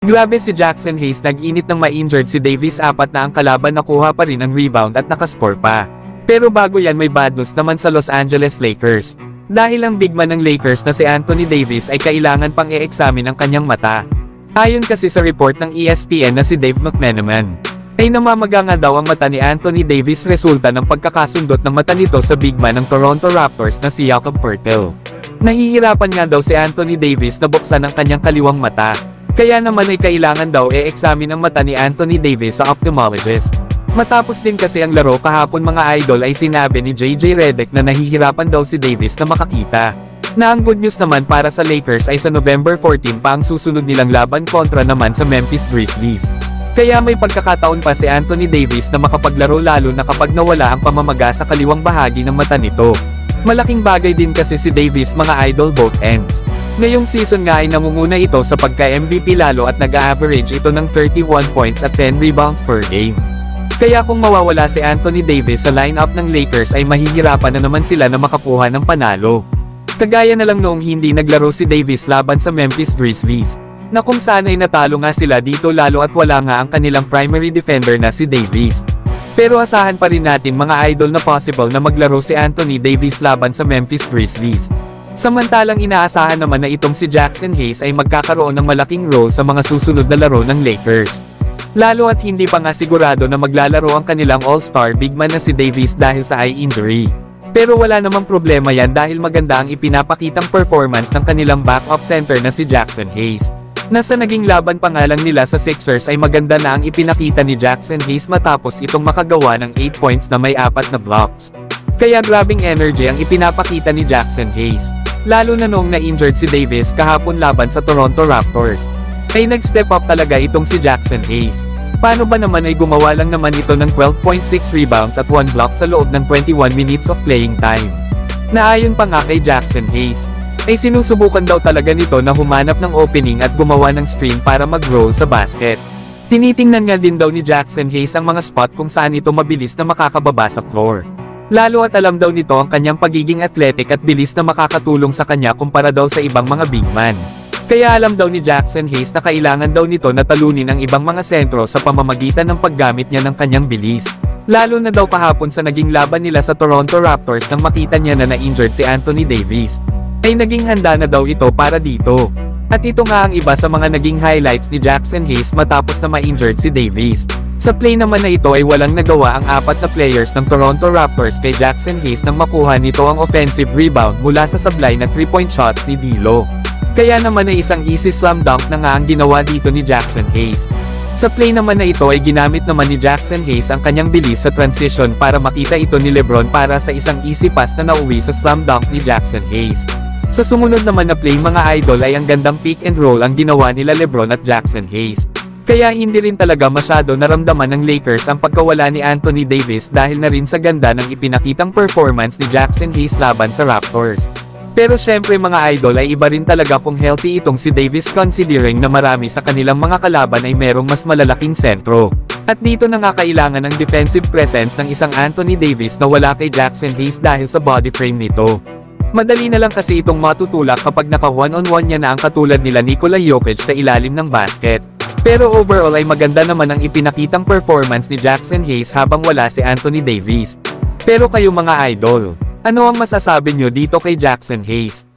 Grabe si Jackson Hayes, nag-init ng ma-injured si Davis, apat na ang kalaban, nakuha pa rin ang rebound at nakascore pa. Pero bago yan, may bad news naman sa Los Angeles Lakers. Dahil ang big man ng Lakers na si Anthony Davis ay kailangan pang i-examine ang kanyang mata. Ayon kasi sa report ng ESPN na si Dave McMenamin, ay namamaga nga daw ang mata ni Anthony Davis resulta ng pagkakasundot ng mata nito sa big man ng Toronto Raptors na si Jakob Poeltl. Nahihirapan nga daw si Anthony Davis na buksan ang kanyang kaliwang mata. Kaya naman ay kailangan daw i-examine ang mata ni Anthony Davis sa ophthalmologist. Matapos din kasi ang laro kahapon mga idol, ay sinabi ni JJ Redick na nahihirapan daw si Davis na makakita. Na ang good news naman para sa Lakers ay sa November 14 pa ang susunod nilang laban kontra naman sa Memphis Grizzlies. Kaya may pagkakataon pa si Anthony Davis na makapaglaro, lalo na kapag nawala ang pamamaga sa kaliwang bahagi ng mata nito. Malaking bagay din kasi si Davis mga idol both ends. Ngayong season nga ay namumuna ito sa pagka-MVP, lalo at nag-average ito ng 31 points at 10 rebounds per game. Kaya kung mawawala si Anthony Davis sa lineup ng Lakers ay mahihirapan na naman sila na makakuha ng panalo. Kagaya na lang noong hindi naglaro si Davis laban sa Memphis Grizzlies, na kung saan ay natalo nga sila dito, lalo at wala nga ang kanilang primary defender na si Davis. Pero asahan pa rin natin mga idol na possible na maglaro si Anthony Davis laban sa Memphis Grizzlies. Samantalang inaasahan naman na itong si Jackson Hayes ay magkakaroon ng malaking role sa mga susunod na laro ng Lakers. Lalo at hindi pa nga sigurado na maglalaro ang kanilang all-star big man na si Davis dahil sa eye injury. Pero wala namang problema yan dahil maganda ang ipinapakitang performance ng kanilang backup center na si Jackson Hayes. Nasa naging laban pa nga lang nila sa Sixers ay maganda na ang ipinakita ni Jackson Hayes matapos itong makagawa ng 8 points na may 4 na blocks. Kaya grabing energy ang ipinapakita ni Jackson Hayes. Lalo na noong na-injured si Davis kahapon laban sa Toronto Raptors, ay nag-step up talaga itong si Jackson Hayes. Paano ba naman ay gumawa lang naman ito ng 12.6 rebounds at 1 block sa loob ng 21 minutes of playing time. Naayon pa nga kay Jackson Hayes, ay sinusubukan daw talaga nito na humanap ng opening at gumawa ng screen para mag-roll sa basket. Tinitingnan nga din daw ni Jackson Hayes ang mga spot kung saan ito mabilis na makakababa sa floor. Lalo at alam daw nito ang kanyang pagiging athletic at bilis na makakatulong sa kanya kumpara daw sa ibang mga big man. Kaya alam daw ni Jackson Hayes na kailangan daw nito na talunin ang ibang mga sentro sa pamamagitan ng paggamit niya ng kanyang bilis. Lalo na daw kahapon sa naging laban nila sa Toronto Raptors nang makita niya na na-injured si Anthony Davis, ay naging handa na daw ito para dito. At ito nga ang iba sa mga naging highlights ni Jackson Hayes matapos na ma-injured si Davis. Sa play naman na ito ay walang nagawa ang 4 na players ng Toronto Raptors kay Jackson Hayes nang makuha nito ang offensive rebound mula sa sablay na 3-point shots ni D'Lo. Kaya naman ay isang easy slam dunk na nga ang ginawa dito ni Jackson Hayes. Sa play naman na ito ay ginamit naman ni Jackson Hayes ang kanyang bilis sa transition para makita ito ni LeBron para sa isang easy pass na nauwi sa slam dunk ni Jackson Hayes. Sa sumunod naman na play mga idol ay ang gandang pick and roll ang ginawa nila LeBron at Jackson Hayes. Kaya hindi rin talaga masyado naramdaman ng Lakers ang pagkawala ni Anthony Davis dahil na rin sa ganda ng ipinakitang performance ni Jackson Hayes laban sa Raptors. Pero syempre mga idol ay iba rin talaga kung healthy itong si Davis, considering na marami sa kanilang mga kalaban ay merong mas malalaking sentro. At dito na nga kailangan ng defensive presence ng isang Anthony Davis na wala kay Jackson Hayes dahil sa body frame nito. Madali na lang kasi itong matutulak kapag naka one-on-one niya na ang katulad nila Nikola Jokic sa ilalim ng basket. Pero overall ay maganda naman ang ipinakitang performance ni Jackson Hayes habang wala si Anthony Davis. Pero kayo mga idol, ano ang masasabi nyo dito kay Jackson Hayes?